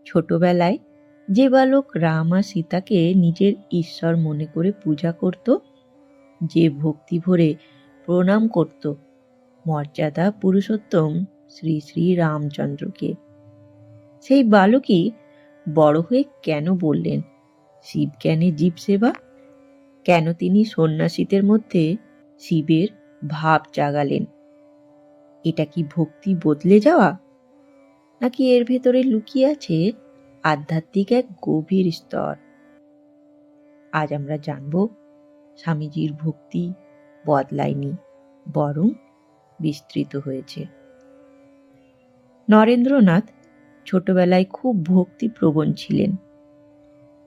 ছোটবেলায় যে বালক রাম আর সীতাকে নিজের ঈশ্বর মনে করে পূজা করত, যে ভক্তি ভরে প্রণাম করত মর্যাদা পুরুষোত্তম শ্রী শ্রী রামচন্দ্রকে, সেই বালকই বড় হয়ে কেন বললেন শিব জ্ঞানে জীব সেবা? কেন তিনি সন্ন্যাসীদের মধ্যে শিবের ভাব জাগালেন? এটা কি ভক্তি বদলে যাওয়া, নাকি এর ভেতরে লুকিয়ে আছে আধ্যাত্মিক এক গভীর স্তর? আজ আমরা জানব স্বামীজির ভক্তি বদলায়নি, বরং বিস্তৃত হয়েছে। নরেন্দ্রনাথ ছোটবেলায় খুব ভক্তিপ্রবণ ছিলেন।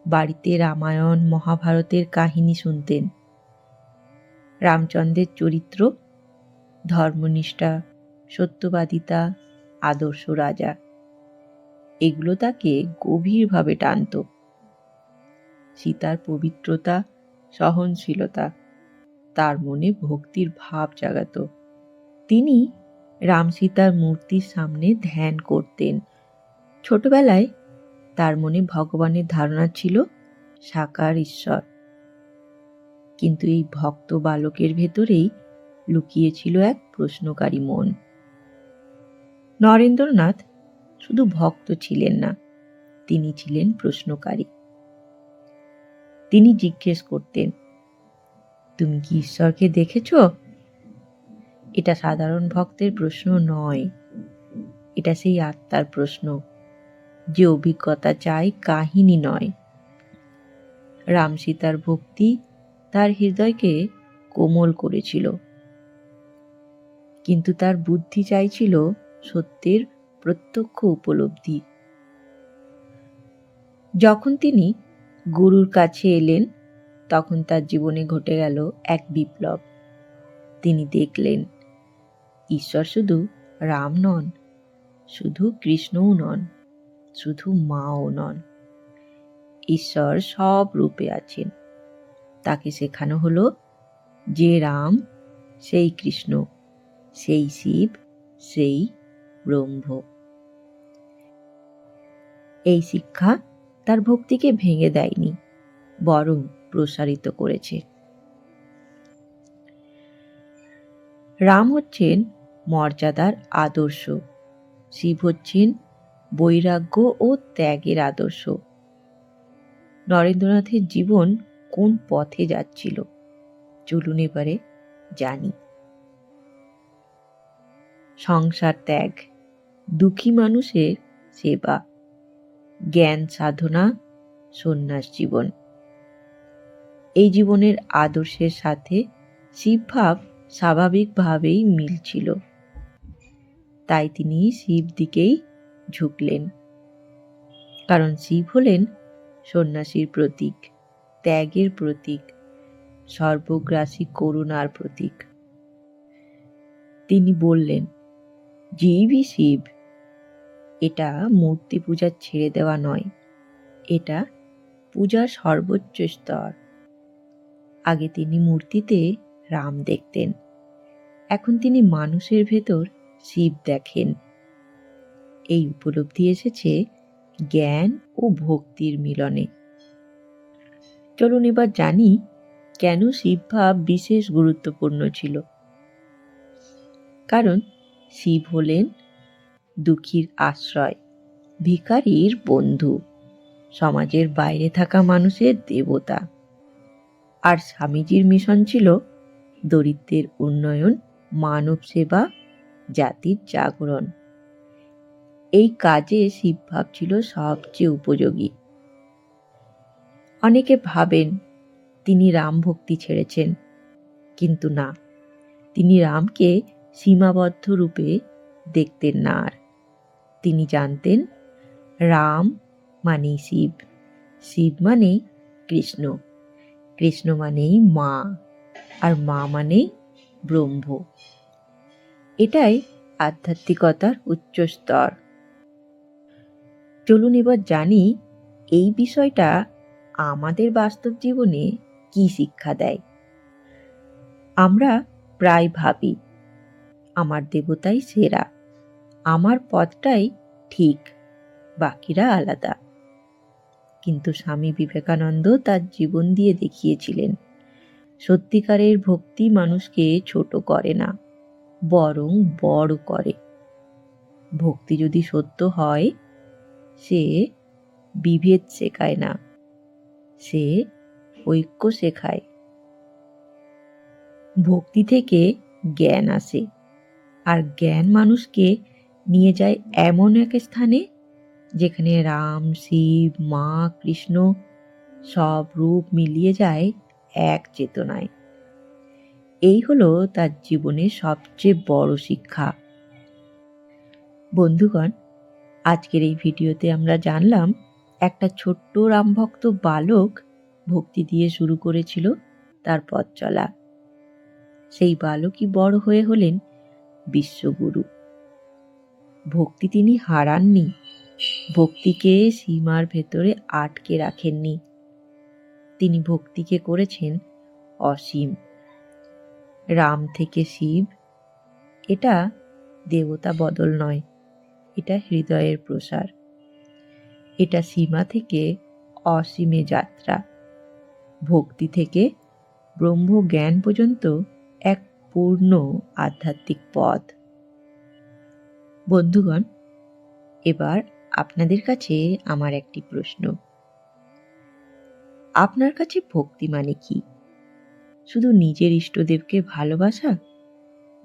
বাড়িতে রামায়ণ মহাভারতের কাহিনী শুনতেন। রামচন্দ্রের চরিত্র, ধর্মনিষ্ঠা, সত্যবাদিতা, আদর্শ রাজা, এগুলো তাকে গভীরভাবে টানত। সীতার পবিত্রতা, সহনশীলতা তার মনে ভক্তির ভাব জাগাত। তিনি রাম সীতার মূর্তির সামনে ধ্যান করতেন। ছোটবেলায় তার মনে ভগবানের ধারণা ছিল সাকার ঈশ্বর, কিন্তু এই ভক্ত বালকের ভেতরেই লুকিয়েছিল এক প্রশ্নকারী মন। নরেন্দ্রনাথ শুধু ভক্ত ছিলেন না, তিনি ছিলেন প্রশ্নকারী। তিনি জিজ্ঞেস করতেন, তুমি কি ঈশ্বরকে দেখেছ? এটা সাধারণ ভক্তের প্রশ্ন নয়, এটা সেই আত্মার প্রশ্ন, যে অভিজ্ঞতা চায়, কাহিনী নয়। রাম সীতার ভক্তি তার হৃদয়কে কোমল করেছিল, কিন্তু তার বুদ্ধি চাইছিল সত্যের প্রত্যক্ষ উপলব্ধি। যখন তিনি গুরুর কাছে এলেন, তখন তার জীবনে ঘটে গেল এক বিপ্লব। তিনি দেখলেন ঈশ্বর শুধু রাম নন, শুধু কৃষ্ণও নন, শুধু মাও নন। ঈশ্বর সব রূপে আছেন। তাকে শেখানো হলো যে রাম সেই কৃষ্ণ, সেই শিব, সেই ব্রহ্ম। এই শিক্ষা তার ভক্তিকে ভেঙে দেয়নি, বরং প্রসারিত করেছে। রাম হচ্ছেন মর্যাদার আদর্শ, শিব হচ্ছেন বৈরাগ্য ও ত্যাগের আদর্শ। নরেন্দ্রনাথের জীবন কোন পথে যাচ্ছিল, চলুন এবারে জানি। সংসার ত্যাগ, দুঃখী মানুষের সেবা, জ্ঞান সাধনা, সন্ন্যাস জীবন। এই জীবনের আদর্শের সাথে শিবভাব স্বাভাবিকভাবেই মিলছিল, তাই তিনি শিব দিকেই ঝুঁকলেন। কারণ শিব হলেন সন্ন্যাসীর প্রতীক, ত্যাগের প্রতীক, সর্বগ্রাসী করুণার প্রতীক। তিনি বললেন, জীবই শিব। এটা মূর্তি পূজা ছেড়ে দেওয়া নয়, এটা পূজার সর্বোচ্চ স্তর। আগে তিনি মূর্তিতে রাম দেখতেন, এখন তিনি মানুষের ভেতর শিব দেখেন। এই উপলব্ধি এসেছে জ্ঞান ও ভক্তির মিলনে। চলুন এবার জানি কেন শিবভাব বিশেষ গুরুত্বপূর্ণ ছিল। কারণ শিব হলেন দুঃখীর আশ্রয়, ভিখারির বন্ধু, সমাজের বাইরে থাকা মানুষের দেবতা। আর স্বামীজির মিশন ছিল দরিদ্রের উন্নয়ন, মানব সেবা, জাতির জাগরণ। এই কাজে শিবভাব ছিল সবচেয়ে উপযোগী। অনেকে ভাবেন তিনি রাম ভক্তি ছেড়েছেন, কিন্তু না, তিনি রামকে সীমাবদ্ধ রূপে দেখতেন না। আর তিনি জানতেন রাম মানেই শিব, শিব মানেই কৃষ্ণ, কৃষ্ণ মানেই মা, আর মা মানেই ব্রহ্ম। এটাই আধ্যাত্মিকতার উচ্চ স্তর। চলুন এবার জানি এই বিষয়টা আমাদের বাস্তব জীবনে কি শিক্ষা দেয়। আমরা প্রায় ভাবি আমার দেবতাই সেরা, আমার পথটাই ঠিক, বাকিরা আলাদা। কিন্তু স্বামী বিবেকানন্দ তার জীবন দিয়ে দেখিয়েছিলেন, সত্যিকারের ভক্তি মানুষকে ছোট করে না, বরং বড় করে। ভক্তি যদি সত্য হয়, সে বিভেদ শেখায় না, সে ঐক্য শেখায়। ভক্তি থেকে জ্ঞান আসে, আর জ্ঞান মানুষকে নিয়ে যায় এমন এক স্থানে যেখানে রাম, শিব, মা, কৃষ্ণ সব রূপ মিলিয়ে যায় এক চেতনায়। এই হলো তার জীবনের সবচেয়ে বড় শিক্ষা। বন্ধুগণ, আজকের এই ভিডিওতে আমরা জানলাম একটা ছোট্ট রামভক্ত বালক ভক্তি দিয়ে শুরু করেছিল তার পথ চলা। সেই বালকই বড় হয়ে হলেন বিশ্বগুরু। ভক্তি তিনি হারাননি, ভক্তিকে সীমার ভেতরে আটকে রাখেননি। তিনি ভক্তিকে করেছেন অসীম। রাম থেকে শিব, এটা দেবতা বদল নয়, এটা হৃদয়ের প্রসার। এটা সীমা থেকে অসীমে যাত্রা, ভক্তি থেকে ব্রহ্ম জ্ঞান পর্যন্ত এক পূর্ণ আধ্যাত্মিক পথ। বন্ধুগণ, এবার আপনাদের কাছে আমার একটি প্রশ্ন। আপনার কাছে ভক্তি মানে কি? শুধু নিজের ইষ্টদেবকে ভালোবাসা,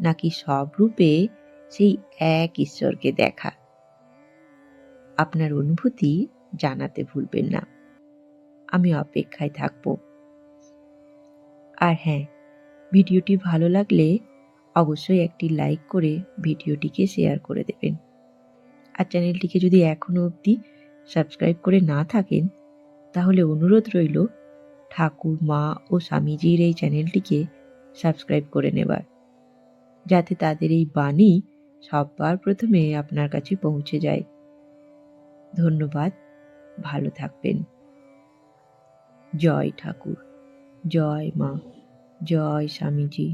নাকি সব রূপে সেই এক ঈশ্বরকে দেখা? আপনার অনুভূতি জানাতে ভুলবেন না। আমি অপেক্ষায় থাকব। আর হ্যাঁ, ভিডিওটি ভালো লাগলে অবশ্যই একটি লাইক করে ভিডিওটিকে শেয়ার করে দেবেন। আর চ্যানেলটিকে যদি এখনো অবধি সাবস্ক্রাইব করে না থাকেন, তাহলে অনুরোধ রইল ঠাকুর, মা ও স্বামীজির এই চ্যানেলটিকে সাবস্ক্রাইব করে নেবার, যাতে তাদের এই বাণী সবার প্রথমে আপনার কাছে পৌঁছে যায়। ধন্যবাদ, ভালো থাকবেন। জয় ঠাকুর, জয় মা, জয় স্বামীজি।